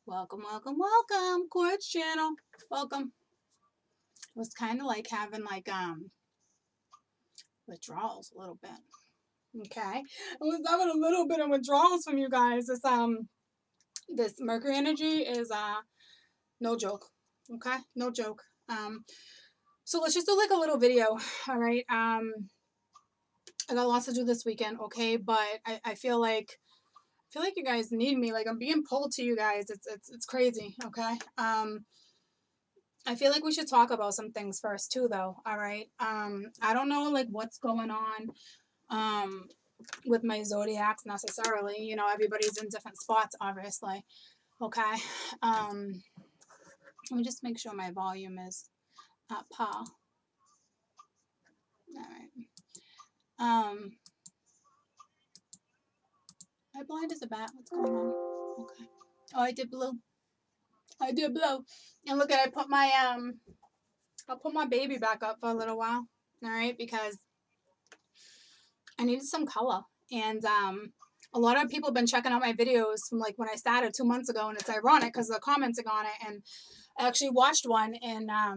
Welcome, welcome, welcome, Quartz channel. Welcome. It was kind of like having withdrawals a little bit. Okay. I was having a little bit of withdrawals from you guys. This Mercury energy is no joke. Okay? No joke. So let's just do like a little video. All right. I got lots to do this weekend, okay? But I feel like you guys need me. Like I'm being pulled to you guys. It's crazy, okay? I feel like we should talk about some things first too, though. All right. I don't know like what's going on with my zodiacs necessarily. You know, everybody's in different spots, obviously. Okay. Let me just make sure my volume is at par. All right. Am I blind as a bat? What's going on? Okay. Oh, I did blue. I did blue. And look at I'll put my baby back up for a little while. All right, because I needed some color. And a lot of people have been checking out my videos from like when I started 2 months ago, and it's ironic because they're commenting on it. And I actually watched one, and I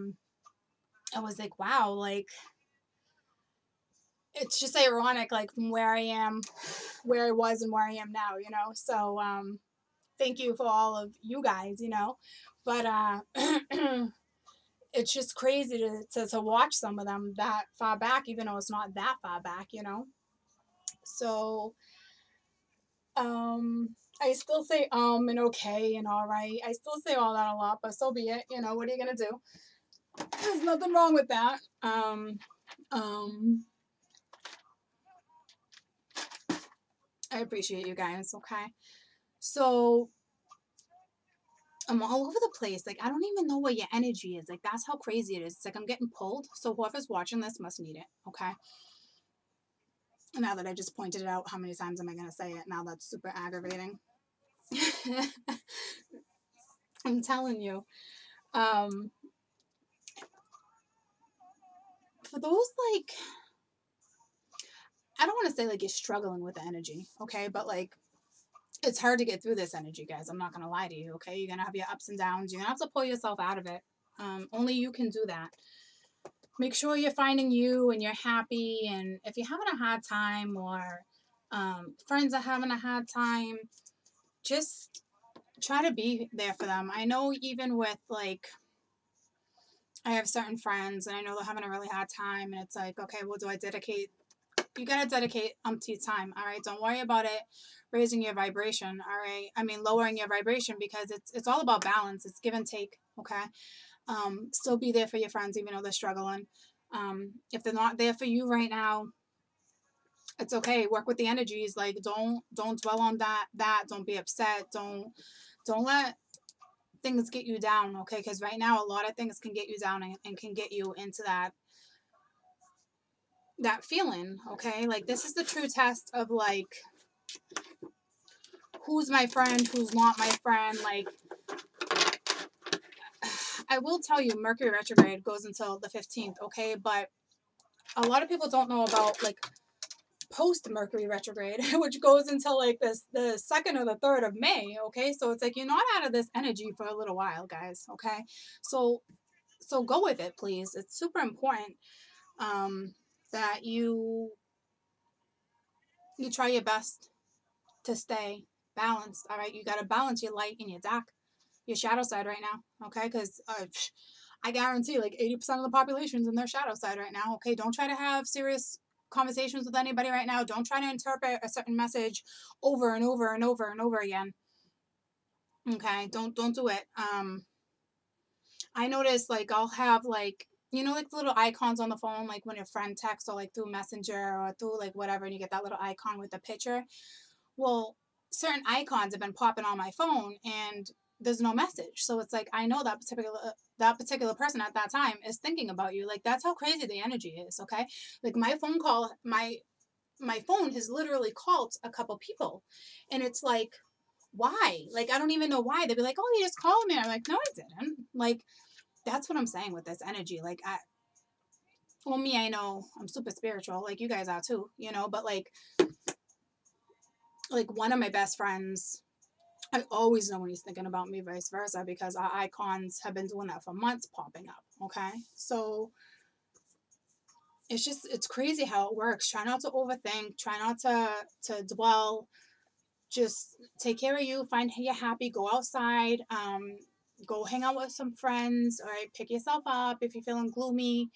was like, wow, like it's just ironic, like from where I am, where I was, and where I am now, you know. So thank you for all of you guys, you know. But it's just crazy to watch some of them that far back, even though it's not that far back, you know. So I still say and okay and all right. I still say all that a lot, but so be it. You know, what are you gonna do? There's nothing wrong with that. Um I appreciate you guys, okay? So I'm all over the place. Like I don't even know what your energy is. Like that's how crazy it is. It's like I'm getting pulled. So whoever's watching this must need it, okay? Now that I just pointed it out, how many times am I gonna say it? Now that's super aggravating. I'm telling you. Um, for those like, I don't want to say like you're struggling with the energy, okay? But like, it's hard to get through this energy, guys. I'm not gonna lie to you, okay? You're gonna have your ups and downs. You're gonna have to pull yourself out of it. Only you can do that. Make sure you're finding you and you're happy. And if you're having a hard time or friends are having a hard time, just try to be there for them. I know even with like I have certain friends and I know they're having a really hard time and it's like, okay, well, do I dedicate? You got to dedicate umpty time. All right. Don't worry about it raising your vibration. All right. I mean, lowering your vibration because it's all about balance. It's give and take. Okay. Still be there for your friends, even though they're struggling. If they're not there for you right now, it's okay. Work with the energies. Like, don't dwell on that. Don't be upset. Don't let things get you down. Okay. Because right now, a lot of things can get you down and can get you into that feeling, okay? Like this is the true test of like who's my friend, who's not my friend. Like I will tell you Mercury retrograde goes until the 15th, okay? But a lot of people don't know about like post Mercury retrograde, which goes until like the 2nd or the 3rd of May, okay? So it's like you're not out of this energy for a little while, guys, okay? So go with it, please. It's super important that you try your best to stay balanced. All right, you got to balance your light and your dark, your shadow side right now. Okay, because I guarantee like 80% of the population's in their shadow side right now. Okay, don't try to have serious conversations with anybody right now. Don't try to interpret a certain message over and over and over and over again. Okay, don't do it. I notice like I'll have like like the little icons on the phone, like when your friend texts or like through Messenger or through like whatever, and you get that little icon with the picture. Well, certain icons have been popping on my phone and there's no message. So it's like I know that particular person at that time is thinking about you. Like that's how crazy the energy is, okay? Like my phone has literally called a couple people and it's like why? Like I don't even know why. They'd be like, "Oh, you just called me." I'm like, "No, I didn't." Like that's what I'm saying with this energy. Like me, I know I'm super spiritual, like you guys are too, but like one of my best friends I always know when he's thinking about me, vice versa, because our icons have been doing that for months, popping up. Okay, so it's crazy how it works. Try not to overthink. Try not to dwell. Just take care of you. Find you're happy. Go outside. Go hang out with some friends. All right, pick yourself up if you're feeling gloomy.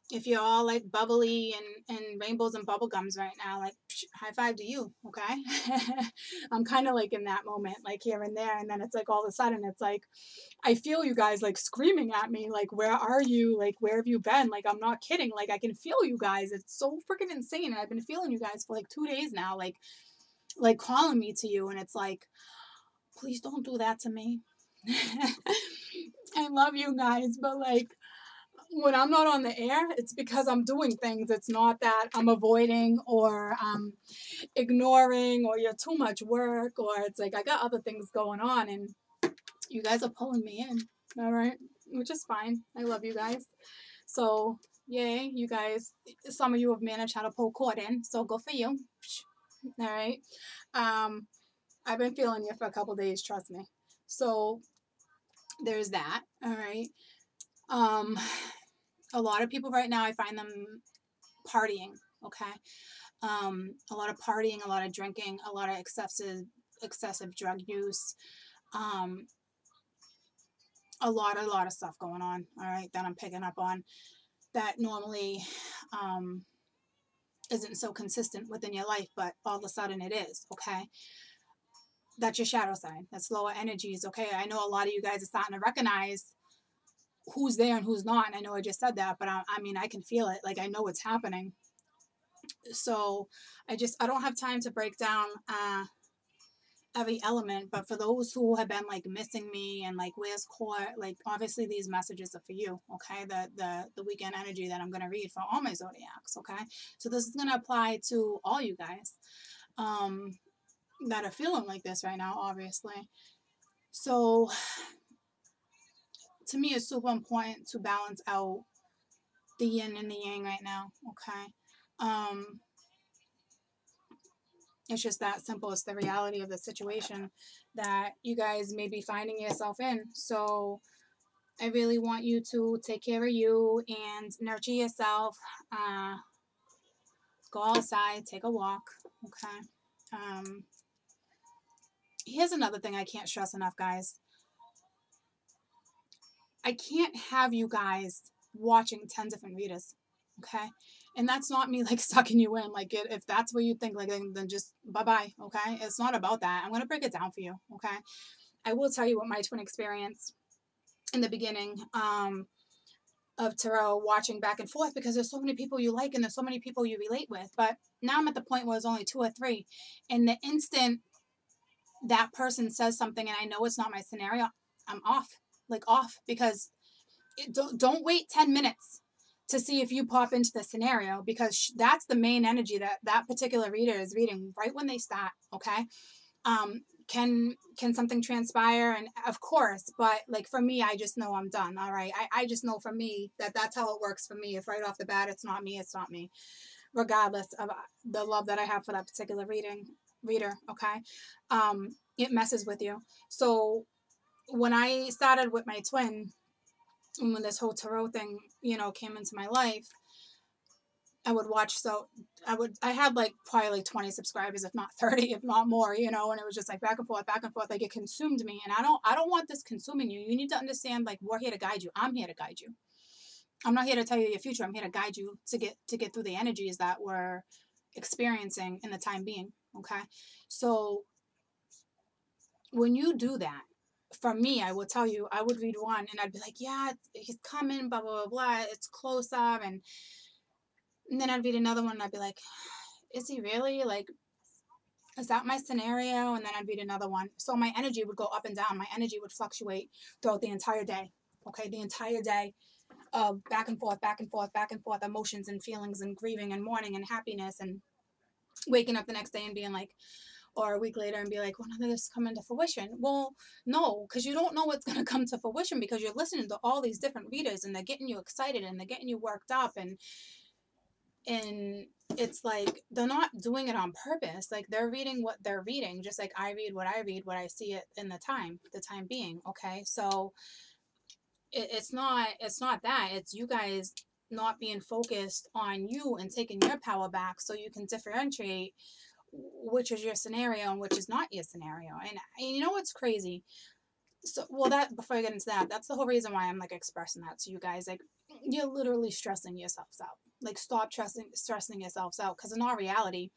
If you're all like bubbly and rainbows and bubble gums right now, like high five to you, okay? I'm kind of like in that moment, like here and there, and then it's like all of a sudden it's like I feel you guys like screaming at me, like where are you? Like where have you been? Like I'm not kidding, like I can feel you guys. It's so freaking insane, and I've been feeling you guys for like 2 days now, like calling me to you, and it's like please don't do that to me. I love you guys, but like when I'm not on the air, it's because I'm doing things. It's not that I'm avoiding or ignoring or you're too much work or it's like I got other things going on and you guys are pulling me in. All right, which is fine. I love you guys. So, yay, you guys. Some of you have managed how to pull cord in, so go for you. All right. I've been feeling you for a couple days, trust me. So, there's that. All right. A lot of people right now, I find them partying, okay? A lot of partying, a lot of drinking, a lot of excessive drug use, um, a lot of stuff going on, all right, that I'm picking up on that normally isn't so consistent within your life, but all of a sudden it is, okay? That's your shadow side. That's lower energies, okay? I know a lot of you guys are starting to recognize who's there and who's not, and I know I just said that, but I mean, I can feel it. Like, I know what's happening. So I don't have time to break down every element, but for those who have been like missing me and like where's court, like obviously these messages are for you, okay? The weekend energy that I'm going to read for all my zodiacs, okay? So this is going to apply to all you guys that are feeling like this right now, obviously. So to me it's super important to balance out the yin and the yang right now, okay? It's just that simple. It's the reality of the situation that you guys may be finding yourself in. So I really want you to take care of you and nurture yourself. Go outside, take a walk. Okay. Here's another thing I can't stress enough, guys. I can't have you guys watching 10 different readers. Okay. And that's not me like sucking you in. Like if that's what you think, like then just bye-bye. Okay. It's not about that. I'm going to break it down for you. Okay. I will tell you what my twin experience in the beginning of tarot, watching back and forth, because there's so many people you like and there's so many people you relate with. But now I'm at the point where it's only 2 or 3. And the instant that person says something and I know it's not my scenario, I'm off. Like off, because don't wait 10 minutes to see if you pop into the scenario, because that's the main energy that particular reader is reading right when they start. Okay. Can something transpire? And of course, but like for me, I just know I'm done. All right. I just know for me that's how it works for me. If right off the bat it's not me, it's not me, regardless of the love that I have for that particular reader. Okay. It messes with you. So when I started with my twin, and when this whole tarot thing, came into my life, I would watch. So I had like probably like 20 subscribers, if not 30, if not more, and it was just like back and forth, like it consumed me. And I don't want this consuming you. You need to understand, like, we're here to guide you. I'm here to guide you. I'm not here to tell you your future. I'm here to guide you to get through the energies that we're experiencing in the time being. Okay. So when you do that, for me, I will tell you, I would read one and I'd be like, yeah, he's coming, blah, blah, blah, blah. It's close up. And then I'd read another one and I'd be like, is he really? Like, is that my scenario? And then I'd read another one. So my energy would go up and down. My energy would fluctuate throughout the entire day. Okay. The entire day of back and forth, back and forth, back and forth, emotions and feelings and grieving and mourning and happiness and waking up the next day and being like, or a week later and be like, well, none of this coming to fruition. Well, no, because you don't know what's going to come to fruition, because you're listening to all these different readers and they're getting you excited and they're getting you worked up, and And it's like they're not doing it on purpose. Like they're reading what they're reading, just like I read, what I see it in the time being. Okay, so it's not that, it's you guys not being focused on you and taking your power back so you can differentiate which is your scenario and which is not your scenario. And you know what's crazy? So, well, that before I get into that, that's the whole reason why I'm like expressing that to you guys. Like, you're literally stressing yourselves out. Like, stop stressing yourselves out, because in all reality,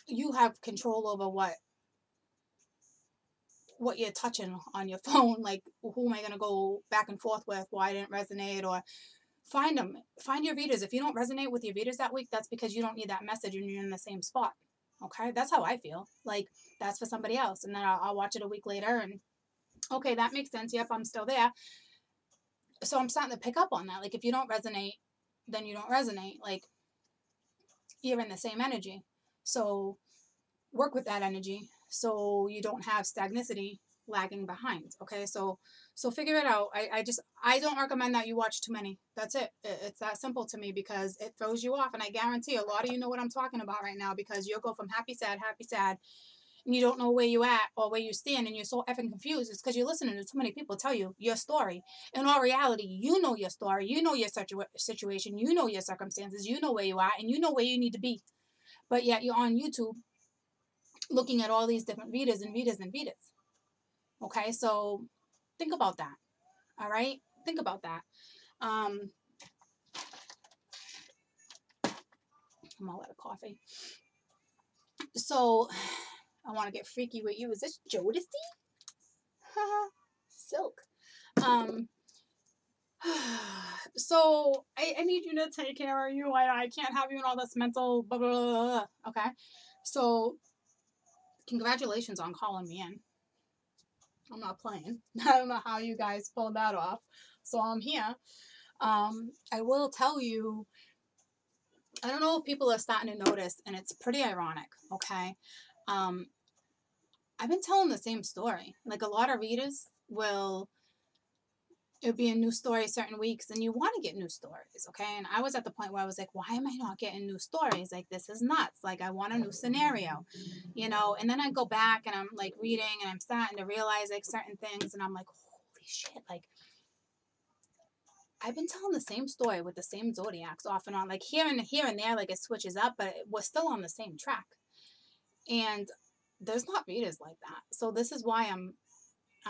you have control over what you're touching on your phone. Like, who am I gonna go back and forth with? Why didn't resonate? Or find them, find your readers. If you don't resonate with your readers that week, that's because you don't need that message and you're in the same spot. Okay, that's how I feel. Like, that's for somebody else, and then I'll watch it a week later and okay, that makes sense. Yep, I'm still there. So I'm starting to pick up on that. Like, if you don't resonate, then you don't resonate. Like, you're in the same energy. So work with that energy so you don't have stagnicity lagging behind. Okay, so figure it out. I don't recommend that you watch too many. That's it. It's that simple to me, because it throws you off. And I guarantee a lot of you know what I'm talking about right now, because you'll go from happy, sad, and you don't know where you at or where you stand, and you're so effing confused. It's because you're listening to too many people tell you your story. In all reality, you know your story, you know your situation, you know your circumstances, you know where you are, and you know where you need to be. But yet you're on YouTube looking at all these different readers and readers and readers. Okay, so think about that. All right, think about that. I'm all out of coffee. So I want to get freaky with you. Is this Jodeci? Silk. Um, so I need you to take care of you. I can't have you in all this mental blah, blah, blah, blah. Okay, so congratulations on calling me in. I'm not playing. I don't know how you guys pulled that off, so I'm here. I will tell you, I don't know if people are starting to notice, and it's pretty ironic. Okay, I've been telling the same story. Like, a lot of readers will, it would be a new story certain weeks, and you want to get new stories. Okay, and I was at the point where I was like, why am I not getting new stories? Like, this is nuts. Like, I want a new scenario, you know. And then I go back and I'm like reading, and I'm starting to realize like certain things, and I'm like, holy shit, like I've been telling the same story with the same Zodiacs off and on, like here and there, like it switches up, but we're still on the same track. And there's not readers like that. So this is why I'm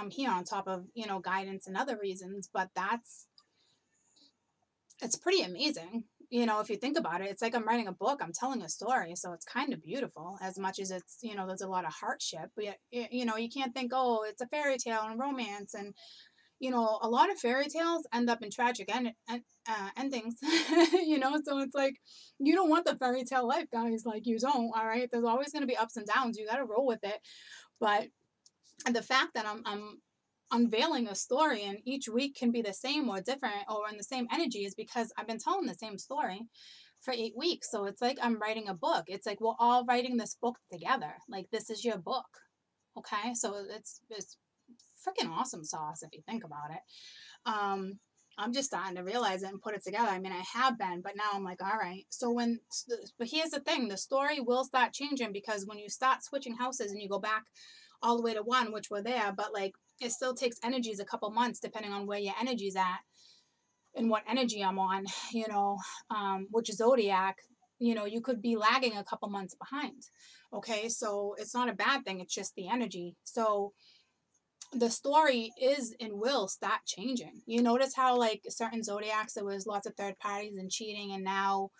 here, on top of, you know, guidance and other reasons. But it's pretty amazing. You know, if you think about it, it's like I'm writing a book, I'm telling a story. So it's kind of beautiful, as much as it's, you know, there's a lot of hardship. But, you know, you can't think, oh, it's a fairy tale and romance. And, you know, a lot of fairy tales end up in tragic endings, you know. So it's like, you don't want the fairy tale life, guys. Like, you don't. All right, there's always going to be ups and downs. You got to roll with it. But the fact that I'm unveiling a story, and each week can be the same or different or in the same energy, is because I've been telling the same story for 8 weeks. So it's like I'm writing a book. It's like we're all writing this book together. Like, this is your book. Okay, so it's freaking awesome sauce if you think about it. I'm just starting to realize it and put it together. I mean, I have been, but now I'm like, all right. So but here's the thing, the story will start changing, because when you start switching houses and you go back all the way to one, which we're there, but like it still takes energies a couple months depending on where your energy's at and what energy I'm on, you know, which Zodiac, you know, you could be lagging a couple months behind. Okay, so it's not a bad thing, it's just the energy. So the story is and will start changing. You notice how like certain Zodiacs, there was lots of third parties and cheating, and now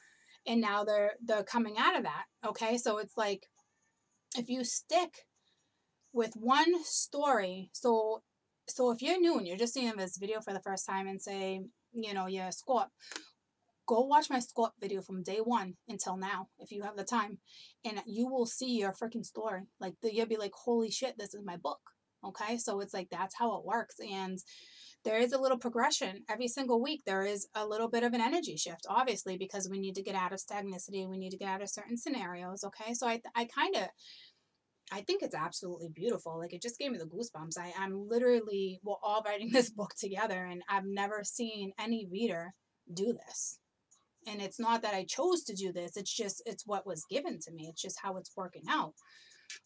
they're coming out of that. Okay, so it's like, if you stick with one story, so if you're new and you're just seeing this video for the first time, and say, you know, you're a Scorp, go watch my Scorp video from day one until now if you have the time, and you will see your freaking story. Like, you'll be like, holy shit, this is my book. Okay, so it's like, that's how it works. And there is a little progression every single week. There is a little bit of an energy shift, obviously, because we need to get out of stagnicity, we need to get out of certain scenarios. Okay, so I think it's absolutely beautiful. Like, it just gave me the goosebumps. I'm literally, we're all writing this book together, and I've never seen any reader do this. And it's not that I chose to do this. It's just, it's what was given to me. It's just how it's working out.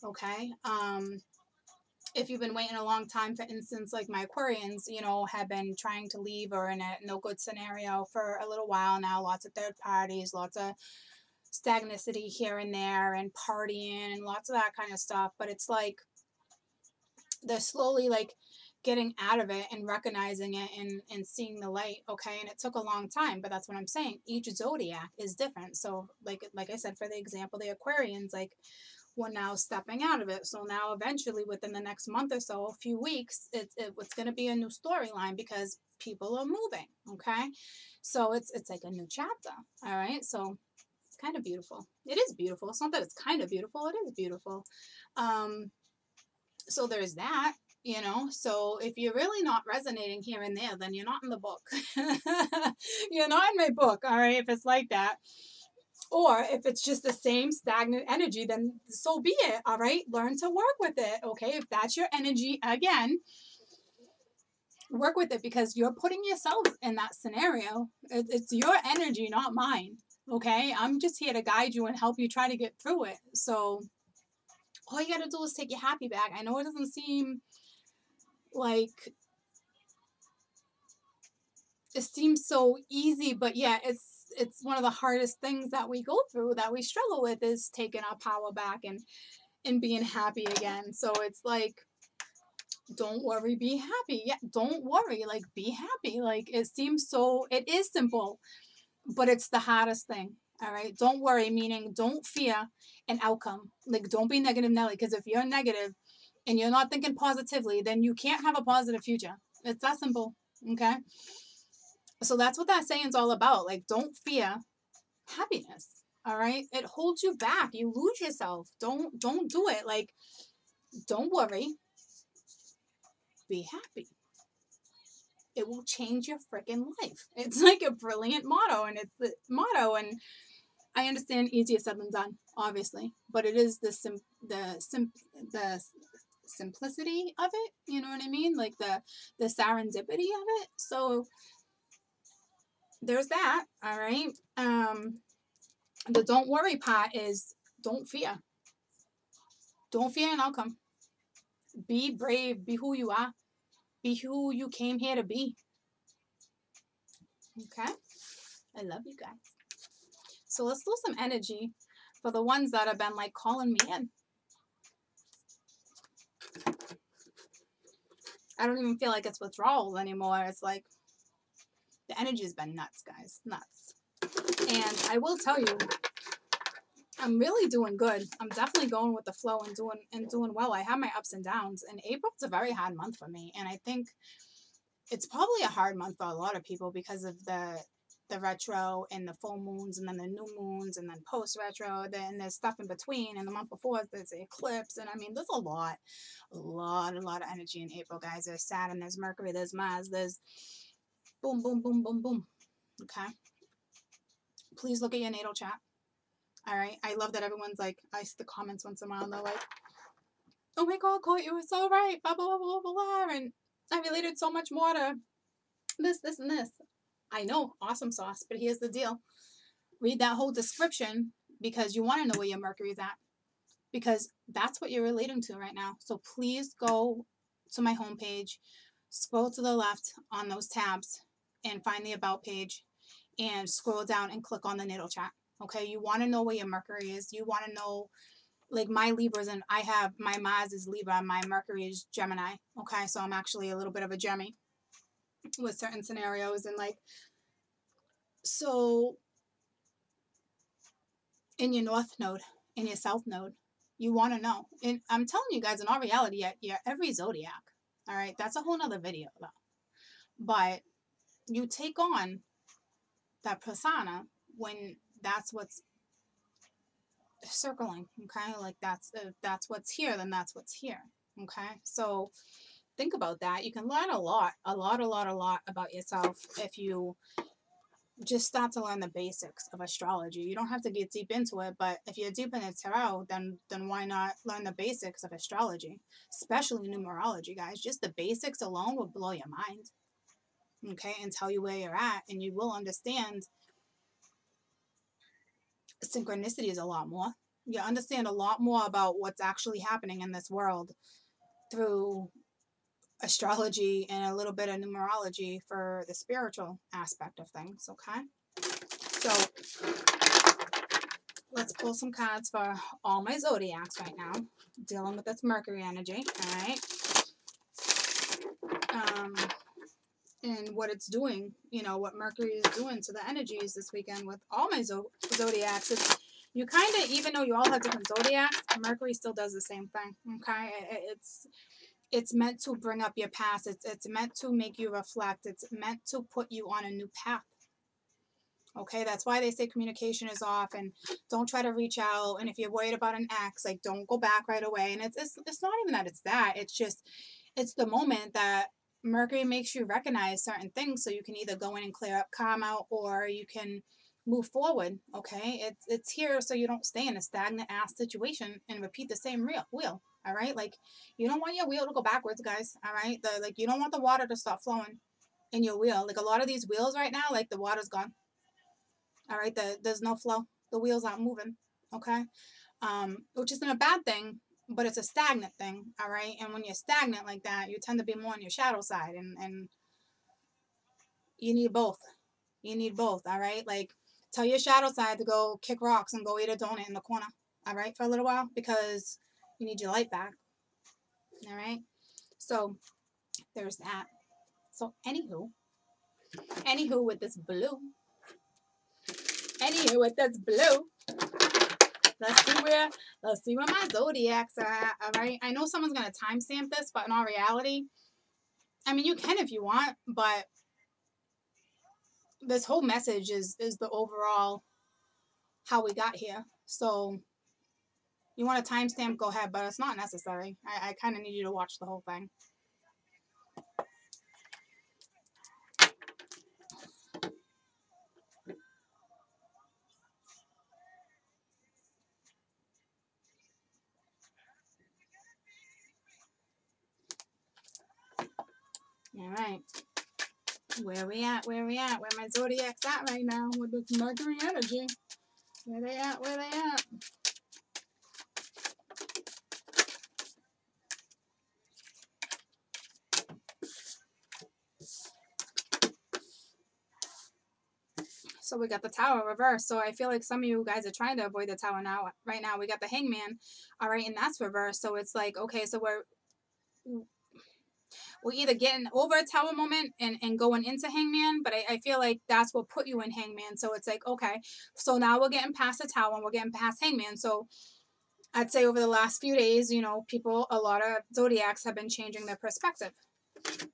Okay. If you've been waiting a long time, for instance, like my Aquarians, you know, have been trying to leave or in a no good scenario for a little while now, lots of third parties, lots of stagnicity here and there and partying and lots of that kind of stuff. But it's like they're slowly like getting out of it and recognizing it and seeing the light. Okay. And it took a long time, but that's what I'm saying. Each zodiac is different. So like I said, for the example, the Aquarians, like, we're now stepping out of it. So now eventually within the next month or so, a few weeks, it's going to be a new storyline because people are moving. Okay. So it's like a new chapter. All right. So it's kind of beautiful. It is beautiful. It's not that it's kind of beautiful. It is beautiful. So there's that, you know. So if you're really not resonating here and there, then you're not in the book. You're not in my book. All right. If it's like that. Or if it's just the same stagnant energy, then so be it. All right. Learn to work with it. Okay. If that's your energy, again, work with it because you're putting yourself in that scenario. It's your energy, not mine. Okay. I'm just here to guide you and help you try to get through it. So all you got to do is take your happy back. I know it doesn't seem like it seems so easy, but yeah, it's one of the hardest things that we go through, that we struggle with, is taking our power back and being happy again. So it's like, don't worry, be happy. Yeah, don't worry, like, be happy. Like, it seems so, it is simple, but it's the hardest thing. All right. Don't worry, meaning don't fear an outcome. Like, don't be negative, Nelly, because if you're negative and you're not thinking positively, then you can't have a positive future. It's that simple. Okay. So that's what that saying's all about. Like, don't fear happiness. All right. It holds you back. You lose yourself. Don't do it. Like, don't worry. Be happy. It will change your freaking life. It's like a brilliant motto, and it's the motto. And I understand easier said than done, obviously, but it is the simplicity of it. You know what I mean? Like the serendipity of it. So there's that. All right. The don't worry part is don't fear. Don't fear an outcome. Be brave. Be who you are. Be who you came here to be. Okay? I love you guys. So let's do some energy for the ones that have been like calling me in. I don't even feel like it's withdrawals anymore. It's like the energy has been nuts, guys. Nuts. And I will tell you, I'm really doing good. I'm definitely going with the flow and doing well. I have my ups and downs, and April's a very hard month for me, and I think it's probably a hard month for a lot of people because of the retro and the full moons and then the new moons and then post retro, then there's stuff in between, and the month before there's the eclipse, and I mean there's a lot of energy in April, guys. There's Saturn, there's Mercury, there's Mars, there's boom boom boom boom boom. Okay, please look at your natal chart. All right, I love that everyone's like, I see the comments once in a while and they're like, oh my god, Court, you were so right, blah blah blah blah blah, and I related so much more to this and this. I know, awesome sauce, but here's the deal. Read that whole description because you want to know where your Mercury's at, because that's what you're relating to right now. So please go to my homepage, scroll to the left on those tabs and find the About page and scroll down and click on the natal chart. Okay, you want to know where your Mercury is. You want to know, like, my Libras, and I have, my Mars is Libra, my Mercury is Gemini. Okay, so I'm actually a little bit of a Gemmy with certain scenarios, and like, so in your North Node, in your South Node, you want to know. And I'm telling you guys, in all reality, you're every zodiac. All right, that's a whole nother video though. But you take on that persona when that's what's circling. Okay, like that's if that's what's here, then that's what's here. Okay, so think about that. You can learn a lot about yourself if you just start to learn the basics of astrology. You don't have to get deep into it, but if you're deep in tarot, then why not learn the basics of astrology, especially numerology, guys. Just the basics alone will blow your mind, okay, and tell you where you're at, and you will understand synchronicity is a lot more. You understand a lot more about what's actually happening in this world through astrology and a little bit of numerology for the spiritual aspect of things, okay? So let's pull some cards for all my zodiacs right now, dealing with this Mercury energy, all right? And what it's doing, you know, what Mercury is doing to the energies this weekend with all my zodiacs. It's, you kind of, even though you all have different zodiacs, Mercury still does the same thing, okay? It's meant to bring up your past. It's meant to make you reflect. It's meant to put you on a new path. Okay, that's why they say communication is off and don't try to reach out. And if you're worried about an ex, like don't go back right away. And it's not even that it's that. It's just, it's the moment that Mercury makes you recognize certain things so you can either go in and clear up karma or you can move forward. Okay, it's here so you don't stay in a stagnant ass situation and repeat the same wheel. All right, like you don't want your wheel to go backwards, guys. All right, like you don't want the water to stop flowing in your wheel. Like a lot of these wheels right now, like the water's gone. All right, there's no flow. The wheels aren't moving. Okay, which isn't a bad thing, but it's a stagnant thing. All right, and when you're stagnant like that, you tend to be more on your shadow side, and you need both. You need both. All right, like tell your shadow side to go kick rocks and go eat a donut in the corner. All right, for a little while because you need your light back. All right, so there's that. So anywho with this blue. Anywho with this blue. Let's see where my zodiacs are at. All right. I know someone's gonna timestamp this, but in all reality, I mean you can if you want, but this whole message is the overall how we got here. So you want a timestamp, go ahead, but it's not necessary. I kind of need you to watch the whole thing. All right. Where we at? Where my zodiac's at right now with this Mercury energy? Where they at? So we got the Tower reversed. So I feel like some of you guys are trying to avoid the Tower now. Right now we got the Hangman, all right, and that's reversed. So it's like, okay, so we're either getting over a Tower moment and going into Hangman, but I feel like that's what put you in Hangman. So it's like, okay, so now we're getting past the Tower and we're getting past Hangman. So I'd say over the last few days, you know, a lot of zodiacs have been changing their perspective,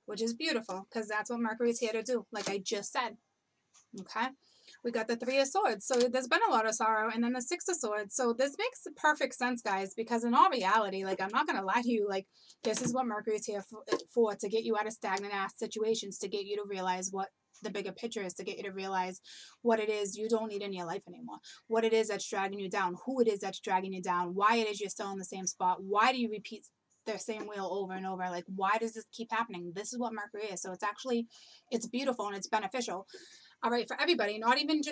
which is beautiful because that's what Mercury is here to do, like I just said. Okay. We got the Three of Swords. So there's been a lot of sorrow. And then the Six of Swords. So this makes perfect sense, guys, because in all reality, like, I'm not going to lie to you. Like, this is what Mercury is here for, to get you out of stagnant ass situations, to get you to realize what the bigger picture is, to get you to realize what it is you don't need in your life anymore, what it is that's dragging you down, who it is that's dragging you down, why it is you're still in the same spot, why do you repeat the same wheel over and over, like why does this keep happening? This is what Mercury is. So it's beautiful and it's beneficial, all right, for everybody, not even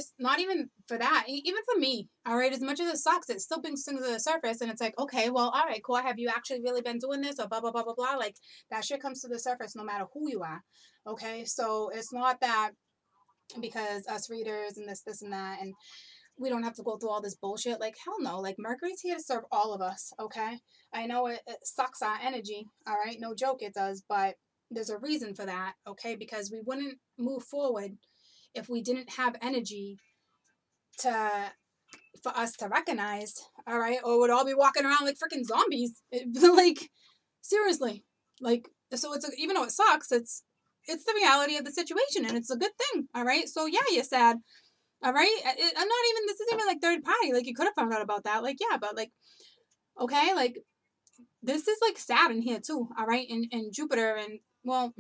for that, even for me, all right, as much as it sucks, it still brings things to the surface, and it's like, okay, well, all right, cool, have you actually really been doing this, or blah, blah, blah, blah, blah, like, that shit comes to the surface no matter who you are, okay, so it's not that because us readers and this, and that, and we don't have to go through all this bullshit, like, hell no, like, Mercury's here to serve all of us, okay, I know it sucks our energy, all right, no joke, it does, but there's a reason for that, okay, because we wouldn't move forward if we didn't have energy for us to recognize, all right, or would all be walking around like freaking zombies. Like, seriously, like, so even though it sucks, it's the reality of the situation, and it's a good thing, all right. So yeah, you're sad, all right. I'm not even. This is even like third party. Like, you could have found out about that. Like, yeah, but like, okay, like, this is like Saturn here too, all right, and Jupiter, and well,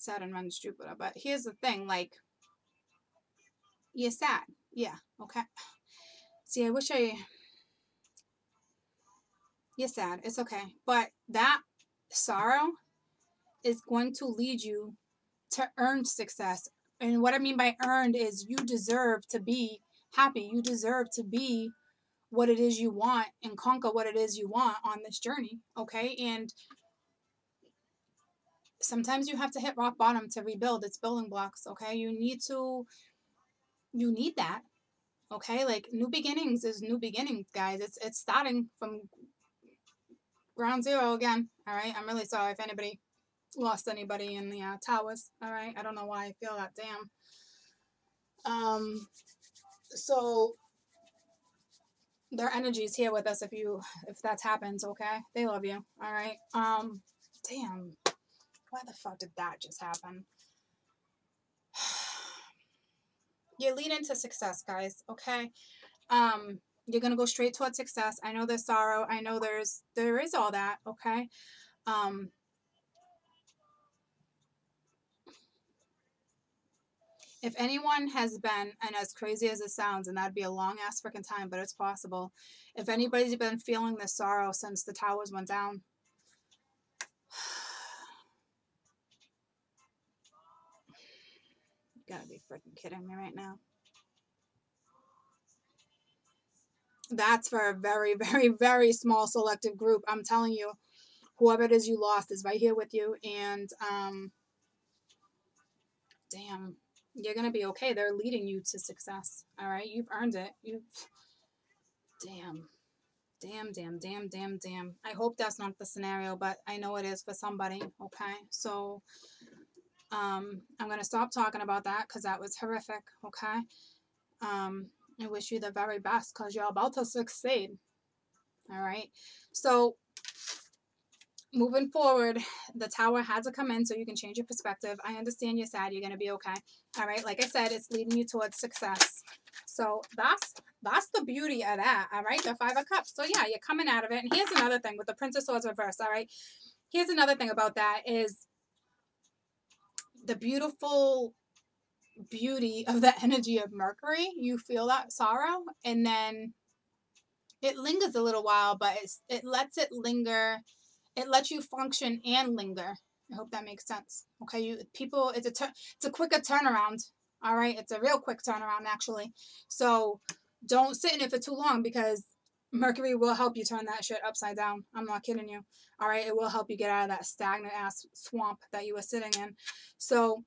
Saturn runs Jupiter, but here's the thing, like, you're sad. Yeah, okay. See, you're sad. It's okay. But that sorrow is going to lead you to earn success. And what I mean by earned is you deserve to be happy. You deserve to be what it is you want and conquer what it is you want on this journey, okay? And sometimes you have to hit rock bottom to rebuild. It's building blocks, okay? You need that, okay? Like, new beginnings is new beginnings, guys. It's starting from ground zero again, all right? I'm really sorry if anybody lost anybody in the towers, all right? I don't know why I feel that, damn. So their energy is here with us if that happens, okay? They love you, all right? Damn. Why the fuck did that just happen? You're leading to success, guys, okay? You're gonna go straight towards success. I know there's sorrow. I know there is all that, okay? If anyone has been, and as crazy as it sounds, and that'd be a long ass freaking time, but it's possible. If anybody's been feeling this sorrow since the towers went down, you gotta be freaking kidding me right now. That's for a very, very, very small selective group. I'm telling you, whoever it is you lost is right here with you, and damn, you're gonna be okay. They're leading you to success. All right, you've earned it. Damn. Damn, damn, damn, damn, damn. I hope that's not the scenario, but I know it is for somebody, okay? So, I'm going to stop talking about that because that was horrific, okay? I wish you the very best because you're about to succeed, all right? So, moving forward, the tower had to come in so you can change your perspective. I understand you're sad. You're going to be okay, all right? Like I said, it's leading you towards success. So, that's the beauty of that, all right? The Five of Cups. So, yeah, you're coming out of it. And here's another thing with the Prince of Swords reversed, all right? Here's another thing about that is the beautiful beauty of the energy of Mercury. You feel that sorrow, and then it lingers a little while, but it lets it linger. It lets you function and linger. I hope that makes sense. Okay, it's a quicker turnaround. All right, it's a real quick turnaround actually. So don't sit in it for too long because Mercury will help you turn that shit upside down. I'm not kidding you. All right, it will help you get out of that stagnant ass swamp that you were sitting in. So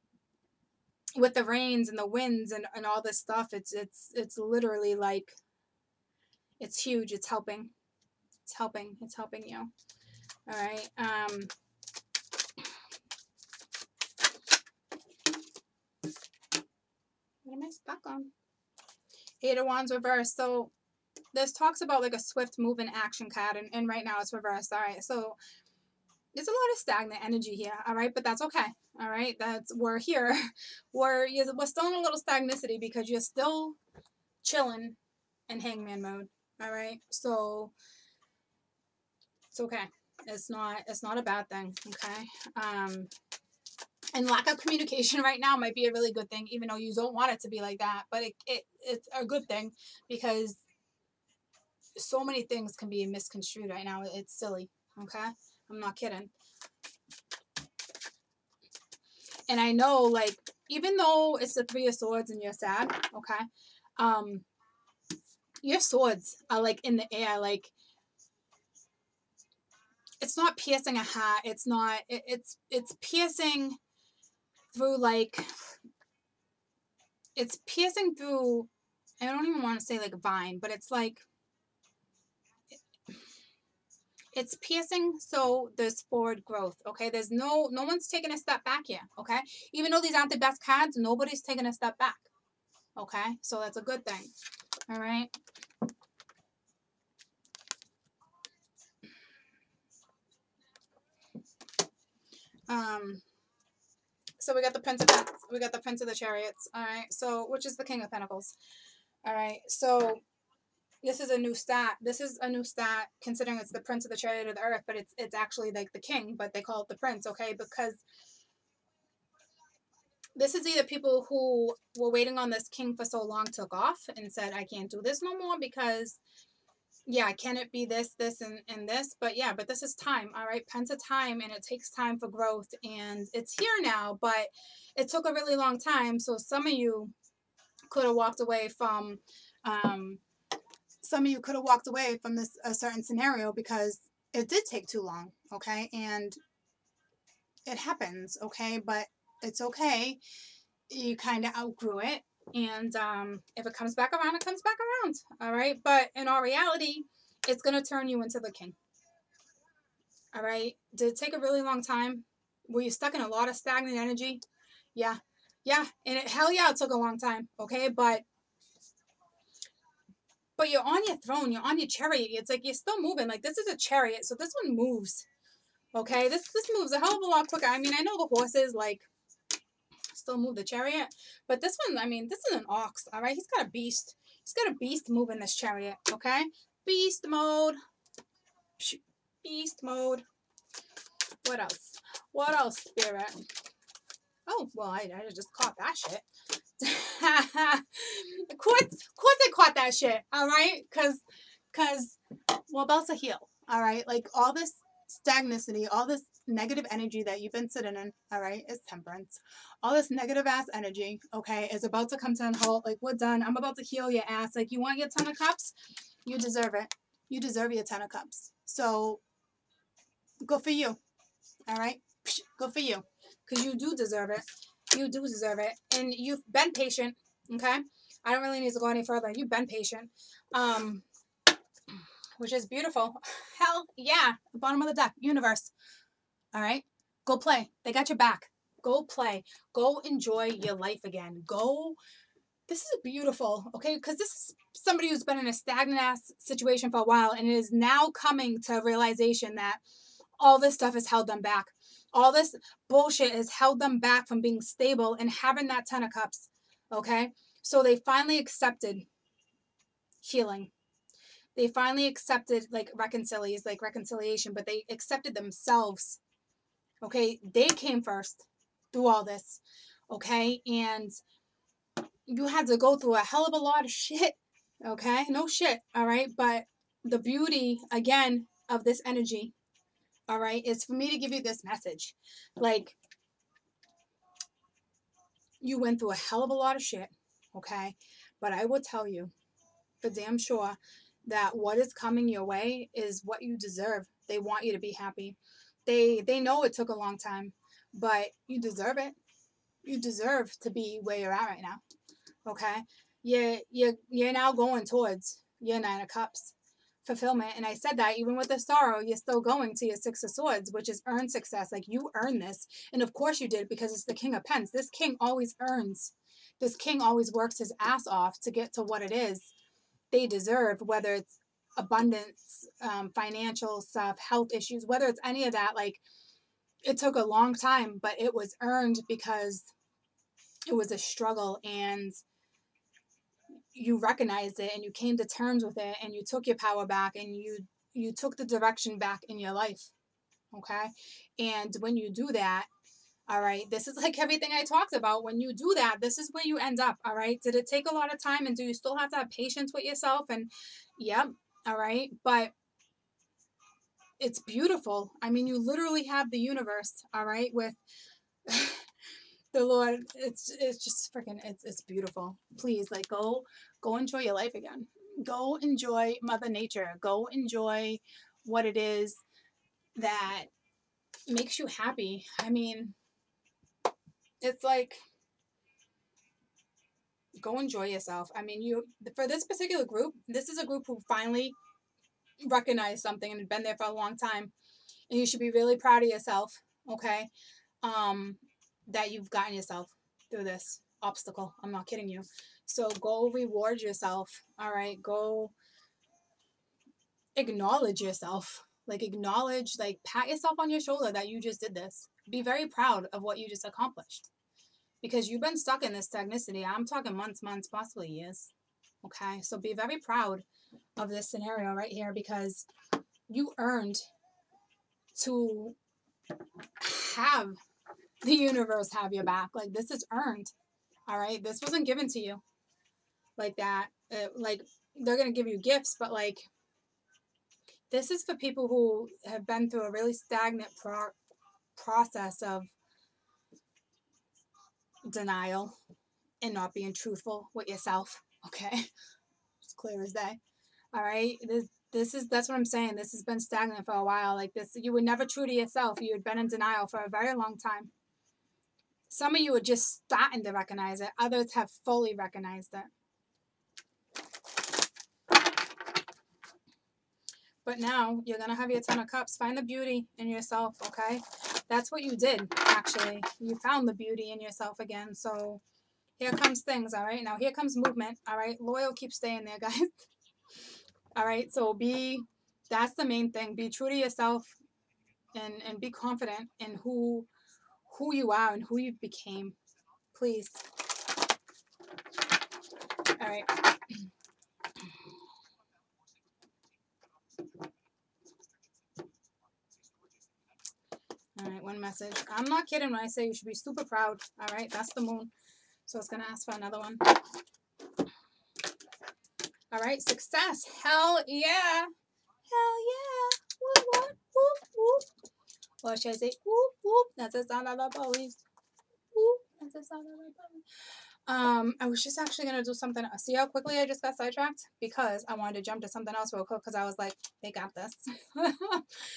with the rains and the winds and all this stuff, it's literally like it's huge. It's helping. It's helping. It's helping you. All right. What am I stuck on? Eight of Wands reversed. So this talks about like a swift move and action card, and right now it's reversed. All right. So there's a lot of stagnant energy here. All right, but that's okay. All right, we're here. We're still in a little stagnicity because you're still chilling in hangman mode. All right, so it's okay. It's not a bad thing. Okay. And lack of communication right now might be a really good thing, even though you don't want it to be like that. But it's a good thing because so many things can be misconstrued right now. It's silly. Okay, I'm not kidding. And I know, like, even though it's the Three of Swords and you're sad, okay, your swords are like in the air, like it's not piercing a hat. It's not. It's piercing through like it's piercing through. I don't even want to say like vine, but it's like it's piercing. So there's forward growth. Okay, there's no one's taking a step back here. Okay, even though these aren't the best cards, nobody's taking a step back. Okay, so that's a good thing. All right. So we got the Prince of the Chariots. All right. So which is the King of Pentacles. All right. So this is a new stat. This is a new stat considering it's the Prince of the Chariot of the Earth, but it's actually like the king, but they call it the prince, okay? Because this is either people who were waiting on this king for so long took off and said, I can't do this no more because yeah, can it be this, and this? But yeah, but this is time, all right? Pence of time, and it takes time for growth, and it's here now, but it took a really long time. So some of you could have walked away from Some of you could have walked away from this a certain scenario because it did take too long, okay? And it happens, okay? But it's okay. You kind of outgrew it. And if it comes back around, it comes back around, all right? But in all reality, it's going to turn you into the king, all right? Did it take a really long time? Were you stuck in a lot of stagnant energy? Yeah. Yeah. And hell yeah, it took a long time, okay? But you're on your throne, you're on your chariot. It's like you're still moving. Like this is a chariot, so this one moves. Okay, this moves a hell of a lot quicker. I mean, I know the horses like still move the chariot, but this one, I mean, this is an ox. All right, he's got a beast. He's got a beast moving this chariot. Okay, beast mode. Beast mode. What else? What else, spirit? Oh well, I just caught that shit. of course I caught that shit. All right, because we're about to heal. All right, like all this stagnicity, all this negative energy that you've been sitting in. All right, is temperance. All this negative ass energy, okay, is about to come to a halt. Like we're done. I'm about to heal your ass. Like you want your 10 of cups, you deserve it. You deserve your 10 of cups. So good for you. All right, good for you, because you do deserve it. You do deserve it, and you've been patient. Okay, I don't really need to go any further. You've been patient, which is beautiful. Hell yeah, the bottom of the deck, universe. All right, go play. They got your back. Go play. Go enjoy your life again. Go. This is beautiful, okay? Because this is somebody who's been in a stagnant ass situation for a while and is now coming to a realization that all this stuff has held them back. All this bullshit has held them back from being stable and having that 10 of cups, okay? So they finally accepted healing. They finally accepted like reconciliation, but they accepted themselves, okay? They came first through all this, okay? And you had to go through a hell of a lot of shit, okay? No shit, all right? But the beauty, again, of this energy, all right, is for me to give you this message. Like, you went through a hell of a lot of shit, okay? But I will tell you for damn sure that what is coming your way is what you deserve. They want you to be happy. They know it took a long time, but you deserve it. You deserve to be where you're at right now, okay? You're now going towards your 9 of cups fulfillment. And I said that even with the sorrow, you're still going to your 6 of swords, which is earned success. Like you earned this. And of course you did, because it's the King of Pence. This king always earns. This king always works his ass off to get to what it is they deserve, whether it's abundance, financial stuff, health issues, whether it's any of that. Like it took a long time, but it was earned because it was a struggle, and you recognized it and you came to terms with it and you took your power back and you took the direction back in your life, okay? And when you do that, all right, this is like everything I talked about. When you do that, this is where you end up, all right? Did it take a lot of time, and do you still have to have patience with yourself? And yep, all right, but it's beautiful. I mean, you literally have the universe, all right, with the Lord. It's just freaking, it's beautiful. Please, like, go enjoy your life again. Go enjoy Mother Nature. Go enjoy what it is that makes you happy. I mean, it's like, go enjoy yourself. I mean, for this particular group, this is a group who finally recognized something and had been there for a long time, and you should be really proud of yourself, okay? That you've gotten yourself through this obstacle. I'm not kidding you. So go reward yourself. All right. Go acknowledge yourself. Like acknowledge, like pat yourself on your shoulder that you just did this. Be very proud of what you just accomplished, because you've been stuck in this stagnicity. I'm talking months, possibly years. Okay. So be very proud of this scenario right here, because you earned to have the universe have your back. Like this is earned. All right. This wasn't given to you like that. Like they're going to give you gifts, but like this is for people who have been through a really stagnant process of denial and not being truthful with yourself. Okay. clear as day. All right, that's what I'm saying. This has been stagnant for a while. Like this, you were never true to yourself. You had been in denial for a very long time. Some of you are just starting to recognize it. Others have fully recognized it. But now you're going to have your 10 of cups. Find the beauty in yourself, okay? That's what you did, actually. You found the beauty in yourself again. So here comes things, all right? Now here comes movement, all right? Loyal, keep staying there, guys. All right? So that's the main thing. Be true to yourself and be confident in who you are and who you became. Please. All right. All right, one message. I'm not kidding when I say you should be super proud. All right, that's the moon. So it's going to ask for another one. All right, success. Hell yeah. Hell yeah. Whoop, whoop, whoop, whoop. Or should I say, whoop, whoop. That's the sound I love always. Whoop. That's the sound I love always. I was just actually going to do something. See how quickly I just got sidetracked? Because I wanted to jump to something else real quick because I was like, they got this.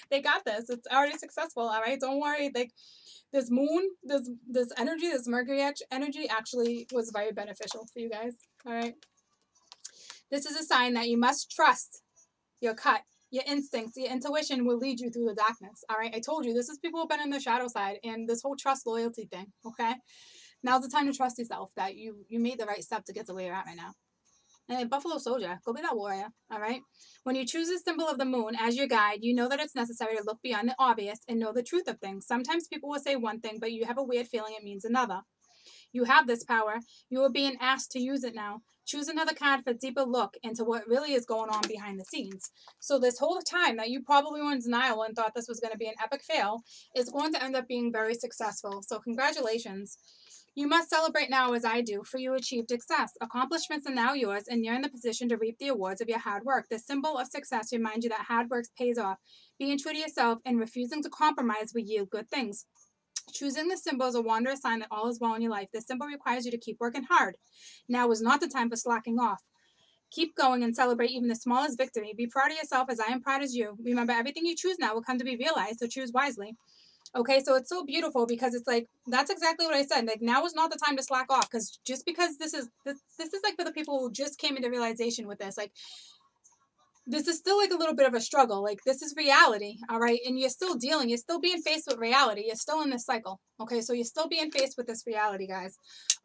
They got this. It's already successful. All right. Don't worry. Like this moon, this energy, this Mercury energy actually was very beneficial for you guys. All right. This is a sign that you must trust your gut. Your instincts, your intuition will lead you through the darkness. All right. I told you, this is people who've been in the shadow side and this whole trust loyalty thing. Okay. Now's the time to trust yourself that you made the right step to get to where you're at right now. And Buffalo Soldier, go be that warrior, all right? When you choose the symbol of the moon as your guide, you know that it's necessary to look beyond the obvious and know the truth of things. Sometimes people will say one thing, but you have a weird feeling it means another. You have this power. You are being asked to use it now. Choose another card for a deeper look into what really is going on behind the scenes. So this whole time that you probably were in denial and thought this was going to be an epic fail is going to end up being very successful. So congratulations. You must celebrate now as I do, for you achieved success. Accomplishments are now yours, and you're in the position to reap the awards of your hard work. The symbol of success reminds you that hard work pays off. Being true to yourself and refusing to compromise will yield good things. Choosing the symbol is a wondrous sign that all is well in your life. This symbol requires you to keep working hard. Now is not the time for slacking off. Keep going and celebrate even the smallest victory. Be proud of yourself as I am proud as you. Remember, everything you choose now will come to be realized, so choose wisely. Okay, so it's so beautiful because it's like that's exactly what I said. Like now is not the time to slack off because just because this is like for the people who just came into realization with this, like this is still like a little bit of a struggle. Like this is reality, all right, and you're still being faced with reality. You're still in this cycle. Okay, so you're still being faced with this reality, guys.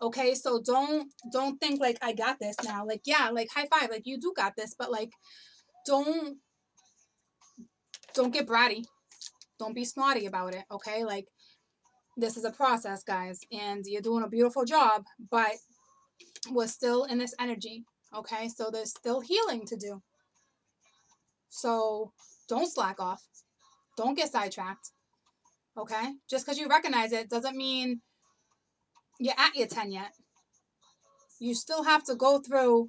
Okay, so don't think like I got this now. Like yeah, like high five, like you do got this, but like don't get bratty. Don't be snotty about it. Okay, like this is a process, guys, and you're doing a beautiful job, but we're still in this energy, okay? So there's still healing to do. So don't slack off. Don't get sidetracked, okay? Just because you recognize it doesn't mean you're at your 10 yet. You still have to go through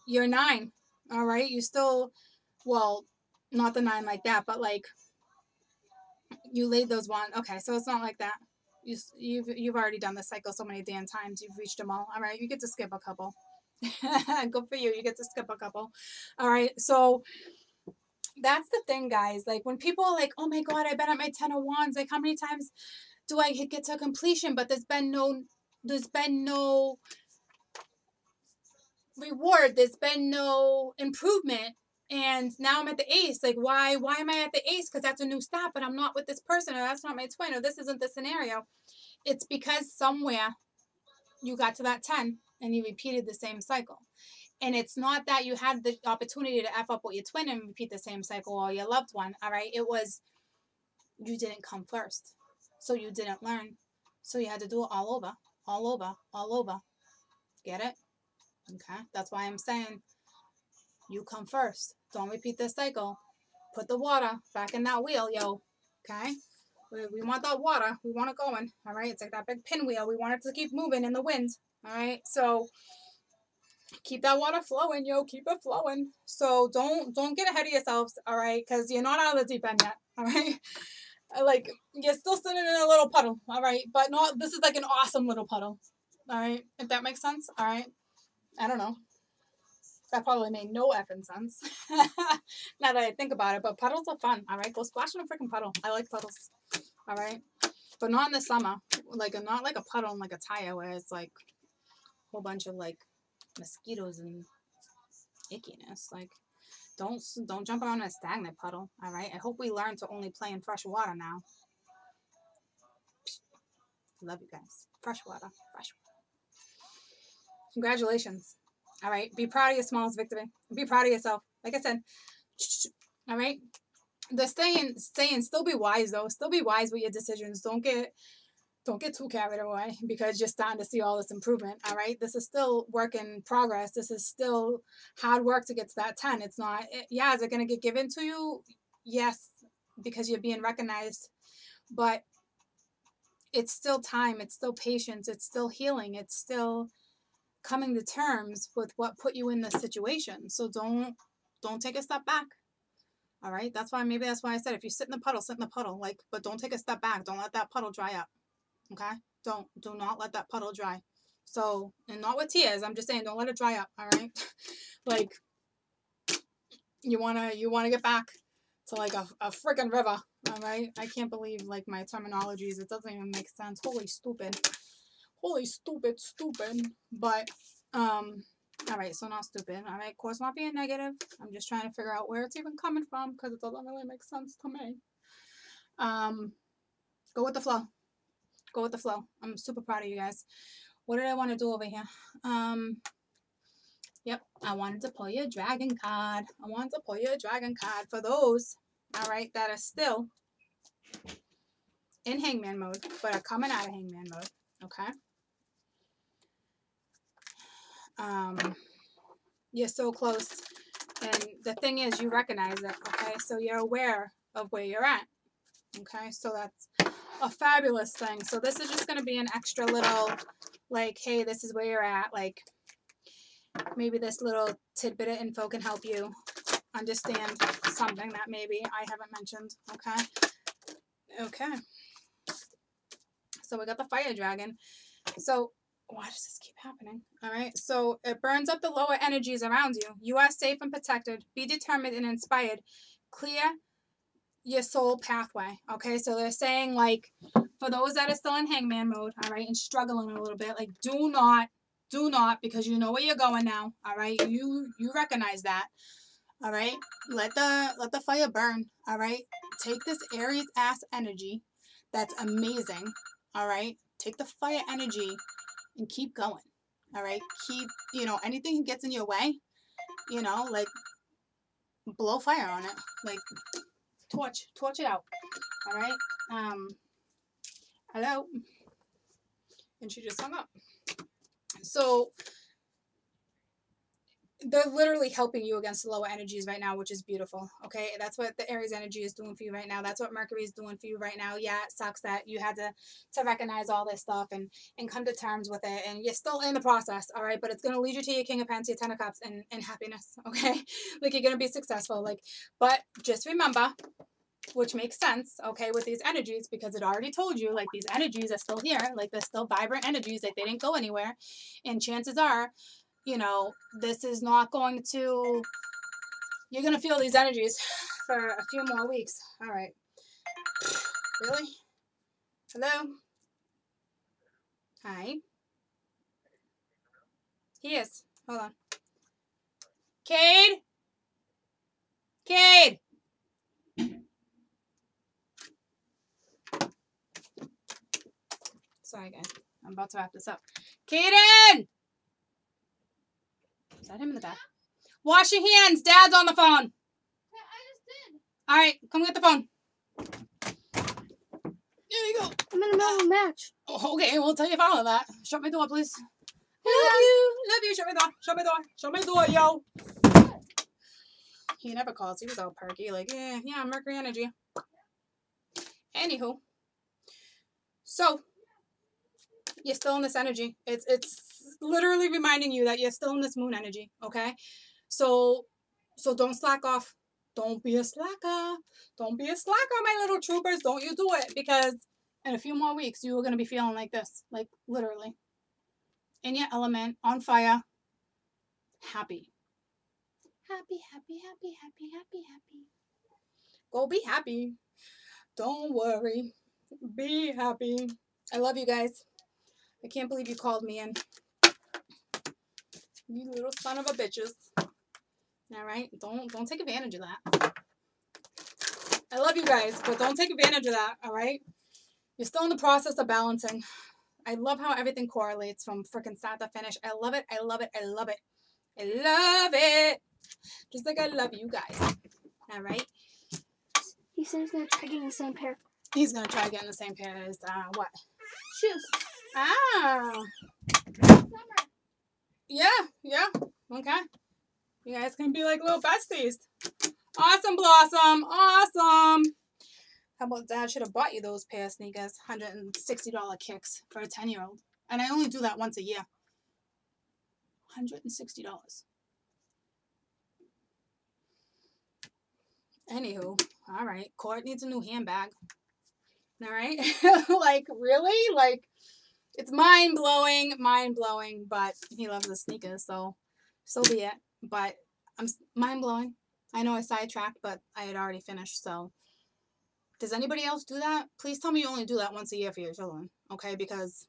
your 9, all right? You still, well, not the 9 like that, but like you laid those one. Okay, so it's not like that. You've already done this cycle so many damn times. You've reached them all. All right, you get to skip a couple. Good for you. You get to skip a couple. All right, so that's the thing, guys. Like when people are like, "Oh my God, I've been at my 10 of Wands. Like how many times do I get to completion?" But there's been no reward. There's been no improvement. And now I'm at the ace. Like, why am I at the ace? Because that's a new stop, but I'm not with this person, or that's not my twin, or this isn't the scenario. It's because somewhere you got to that 10 and you repeated the same cycle. And it's not that you had the opportunity to F up with your twin and repeat the same cycle or your loved one, all right? It was you didn't come first. So you didn't learn. So you had to do it all over, all over, all over. Get it? Okay? That's why I'm saying you come first. Don't repeat this cycle. Put the water back in that wheel, yo. Okay? We want that water. We want it going. All right? It's like that big pinwheel. We want it to keep moving in the wind. All right? So keep that water flowing, yo. Keep it flowing. So don't get ahead of yourselves. All right? Because you're not out of the deep end yet. All right? Like you're still sitting in a little puddle. All right? But not. This is like an awesome little puddle. All right? If that makes sense. All right? I don't know. That probably made no effing sense. Now that I think about it, but puddles are fun. All right, go splash in a freaking puddle. I like puddles. All right, but not in the summer. Like not like a puddle in like a tire where it's like a whole bunch of like mosquitoes and ickiness. Like don't jump around in a stagnant puddle. All right. I hope we learn to only play in fresh water now. Love you guys. Fresh water. Fresh water. Congratulations. All right. Be proud of your smallest victory. Be proud of yourself. Like I said. All right. The saying, still be wise though. Still be wise with your decisions. Don't get too carried away because you're starting to see all this improvement. All right. This is still work in progress. This is still hard work to get to that 10. It's not, yeah, is it going to get given to you? Yes, because you're being recognized. But it's still time. It's still patience. It's still healing. It's still coming to terms with what put you in this situation. So don't take a step back. All right. That's why I said if you sit in the puddle, sit in the puddle. Like, but don't take a step back. Don't let that puddle dry up. Okay? Do not let that puddle dry. So, and not with tears. I'm just saying don't let it dry up. All right. Like you wanna get back to like a freaking river. All right. I can't believe like my terminologies. It doesn't even make sense. Holy stupid. But all right, so not stupid. All right, of course not being negative. I'm just trying to figure out where it's even coming from because it doesn't really make sense to me. Go with the flow. Go with the flow. I'm super proud of you guys. What did I want to do over here? Yep, I wanted to pull you a dragon card. For those, all right, that are still in hangman mode, but are coming out of hangman mode. Okay. You're so close. And the thing is, you recognize it. Okay. So you're aware of where you're at. Okay. So that's a fabulous thing. So this is just going to be an extra little, like, hey, this is where you're at. Like, maybe this little tidbit of info can help you understand something that maybe I haven't mentioned. Okay. Okay. So we got the fire dragon. So why does this keep happening? All right. So it burns up the lower energies around you. You are safe and protected. Be determined and inspired. Clear your soul pathway. Okay. So they're saying, like, for those that are still in hangman mode, all right, and struggling a little bit, like, do not, because you know where you're going now. All right. You recognize that. All right. Let the fire burn. All right. Take this Aries ass energy. That's amazing. All right. Take the fire energy and keep going. All right. Keep, anything that gets in your way, like blow fire on it. Like torch it out. All right. Hello. And she just hung up. So they're literally helping you against the lower energies right now, which is beautiful. Okay. That's what the Aries energy is doing for you right now. That's what Mercury is doing for you right now. Yeah, it sucks that you had to recognize all this stuff and come to terms with it. And you're still in the process. All right. But it's going to lead you to your King of Pents, your Ten of Cups, and happiness. Okay. Like you're going to be successful. Like, but just remember, which makes sense, okay, with these energies, because it already told you, like, these energies are still here. Like, they're still vibrant energies. Like, they didn't go anywhere. And chances are, this is not going to, you're going to feel these energies for a few more weeks. All right. Really? Hello? Hi. He is. Hold on. Cade? Cade! Sorry, guys. I'm about to wrap this up. Caden! Is that him in the back? Wash your hands. Dad's on the phone. Yeah, I just did. All right, come get the phone. There you go. I'm in the middle of a match. Oh, okay, we'll tell your father that. Shut my door, please. Love you. Shut my door, yo. He never calls. He was all perky, like, yeah, Mercury energy. Anywho, so you're still in this energy. It's literally reminding you that you're still in this moon energy. Okay, so don't slack off. Don't be a slacker. Don't be a slacker, my little troopers. Don't you do it, because in a few more weeks you are gonna be feeling like this, like literally in your element, on fire, happy. Happy, happy, happy, happy, happy, happy. Go be happy. Don't worry. Be happy. I love you guys. I can't believe you called me in. You little son of a bitches. All right? Don't take advantage of that. I love you guys, but don't take advantage of that, all right? You're still in the process of balancing. I love how everything correlates from freaking start to finish. I love it. I love it. I love it. I love it. Just like I love you guys. All right? He said he's gonna try getting the same pair. He's going to try getting the same pair as, what? Shoes. Ah. Summer. Yeah. Okay. You guys can be like little besties. Awesome, Blossom. Awesome. How about Dad should have bought you those pair of sneakers? $160 kicks for a 10-year-old. And I only do that once a year. $160. Anywho, all right. Court needs a new handbag. All right. Like, really? Like, it's mind-blowing, but he loves the sneakers, so be it. But I'm mind-blowing. I know I sidetracked, but I had already finished, so. Does anybody else do that? Please tell me you only do that once a year for your children, okay? Because,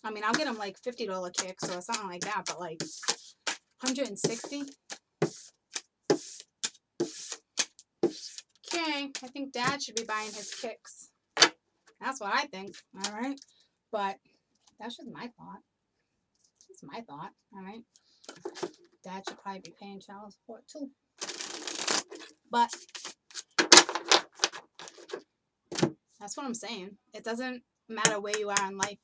I mean, I'll get them like $50 kicks or something like that, but like 160? Okay, I think Dad should be buying his kicks. That's what I think, all right? But that's just my thought. That's my thought, all right? Dad should probably be paying child support too. But that's what I'm saying. It doesn't matter where you are in life.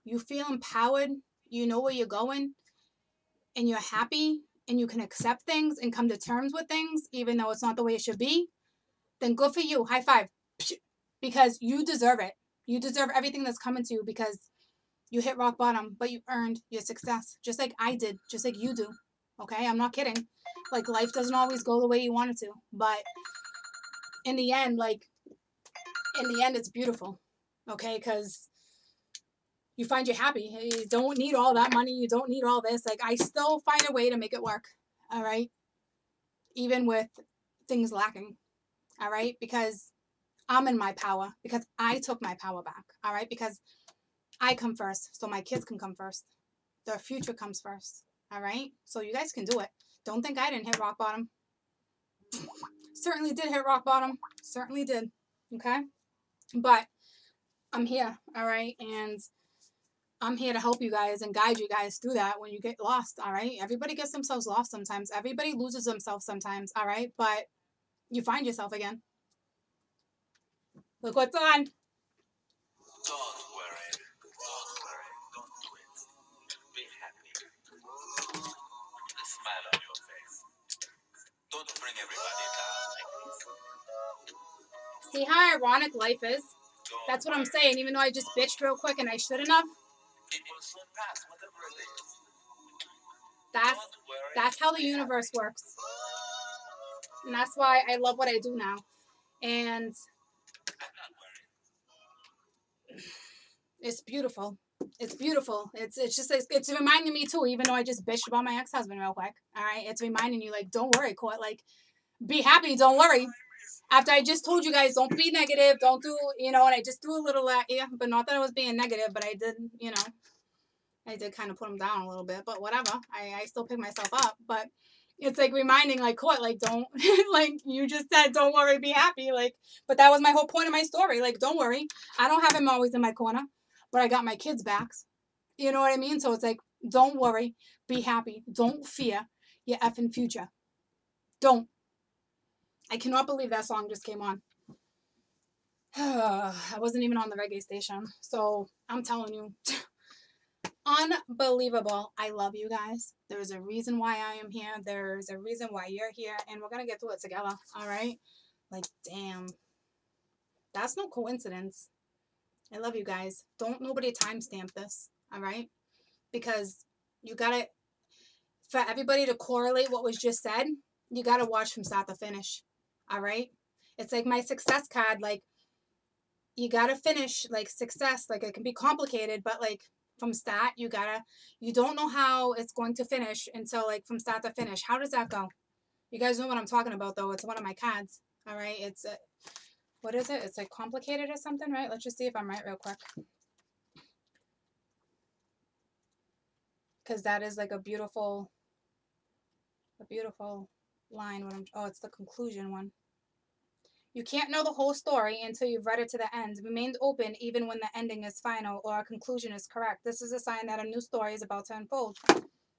You feel empowered, you know where you're going, and you're happy, and you can accept things and come to terms with things, even though it's not the way it should be, then good for you. High five. Because you deserve it. You deserve everything that's coming to you because you hit rock bottom, but you earned your success. Just like I did. Just like you do. Okay? I'm not kidding. Like, life doesn't always go the way you want it to. But in the end, it's beautiful. Okay? Because you find you're happy. You don't need all that money. You don't need all this. Like, I still find a way to make it work. All right? Even with things lacking. All right? Because I'm in my power. Because I took my power back. All right? Because I come first. So my kids can come first. Their future comes first. All right? So you guys can do it. Don't think I didn't hit rock bottom. Certainly did hit rock bottom. Certainly did. Okay? But I'm here. All right? And I'm here to help you guys and guide you guys through that when you get lost, all right? Everybody gets themselves lost sometimes. Everybody loses themselves sometimes, all right? But you find yourself again. Look what's on. Don't worry. Don't quit. Be happy. Put a smile on your face. Don't bring everybody down like this. See how ironic life is? Don't That's what I'm worry. saying, even though I just bitched real quick and I shouldn't have. It will soon pass, whatever it is. That's Don't worry. that's how the universe works. And that's why I love what I do now. And I'm not worried. it's beautiful. It's beautiful. It's just it's reminding me too, even though I just bitched about my ex-husband real quick. All right, it's reminding you, like, don't worry, Court. Like, be happy. Don't worry. After I just told you guys, don't be negative. Don't do, and I just threw a little at you, but not that I was being negative, but I did, I did kind of put him down a little bit. But whatever. I still pick myself up. But it's like reminding, like, Court, like, don't, like, you just said, don't worry, be happy. Like, but that was my whole point of my story. Like, don't worry. I don't have him always in my corner, but I got my kids' backs. You know what I mean? So it's like, don't worry, be happy. Don't fear your effing future. Don't. I cannot believe that song just came on. I wasn't even on the reggae station. So I'm telling you, unbelievable. I love you guys. There's a reason why I am here. There's a reason why you're here. And we're going to get through it together. All right? Like, damn. That's no coincidence. I love you guys. Don't nobody timestamp this. All right? Because you got to, for everybody to correlate what was just said, you got to watch from start to finish. All right? It's like my success card. Like, you got to finish, like, success. Like, it can be complicated, but, like, from start, you don't know how it's going to finish until, like, from start to finish. How does that go? You guys know what I'm talking about, though. It's one of my cards. All right. It's a, what is it? It's like complicated or something, right? Let's just see if I'm right real quick. Because that is like a beautiful line. Oh, it's the conclusion one. You can't know the whole story until you've read it to the end. Remain open even when the ending is final or a conclusion is correct. This is a sign that a new story is about to unfold.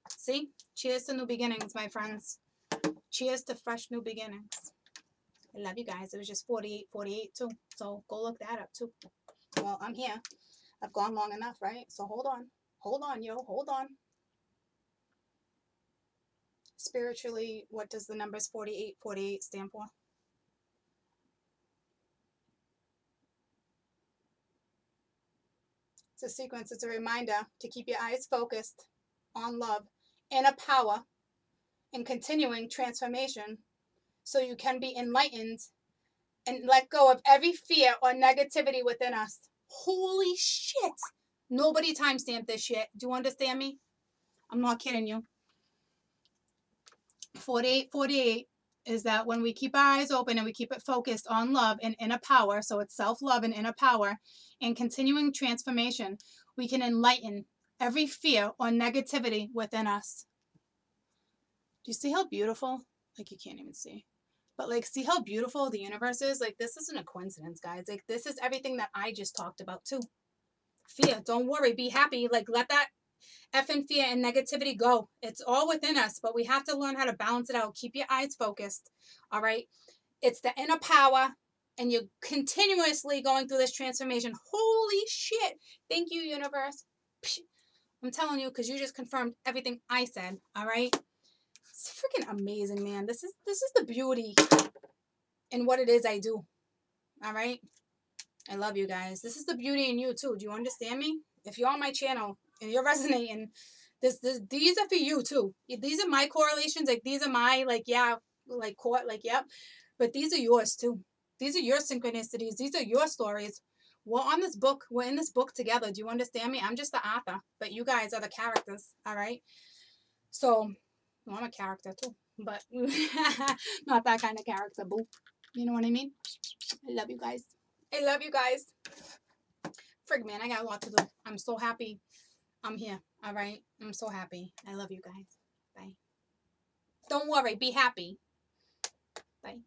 See? Cheers to new beginnings, my friends. Cheers to fresh new beginnings. I love you guys. It was just 48 too. So go look that up too. Well, I'm here. I've gone long enough, right? So hold on. Hold on, yo. Hold on. Spiritually, what does the numbers 48 stand for? It's a sequence. It's a reminder to keep your eyes focused on love, inner power, and continuing transformation so you can be enlightened and let go of every fear or negativity within us. Holy shit. Nobody timestamped this shit. Do you understand me? I'm not kidding you. 48 is that when we keep our eyes open and we keep it focused on love and inner power, so it's self-love and inner power, and continuing transformation, we can enlighten every fear or negativity within us. Do you see how beautiful? Like, you can't even see. But, like, see how beautiful the universe is? Like, this isn't a coincidence, guys. Like, this is everything that I just talked about, too. Fear. Don't worry. Be happy. Like, let that effing fear and negativity go. It's all within us, but we have to learn how to balance it out. Keep your eyes focused, all right? It's the inner power, and you're continuously going through this transformation. Holy shit. Thank you, universe. I'm telling you, because you just confirmed everything I said, all right? It's freaking amazing, man. This is the beauty in what it is I do, all right? I love you guys. This is the beauty in you, too. Do you understand me? If you're on my channel and you're resonating, these are for you, too. These are my correlations. Like, these are my, like, yeah, like, yep. But these are yours, too. These are your synchronicities. These are your stories. We're on this book. We're in this book together. Do you understand me? I'm just the author, but you guys are the characters, all right? So, well, I'm a character, too, but not that kind of character, boo. You know what I mean? I love you guys. I love you guys. Frig, man, I got a lot to do. I'm so happy I'm here. All right? I'm so happy. I love you guys. Bye. Don't worry. Be happy. Bye.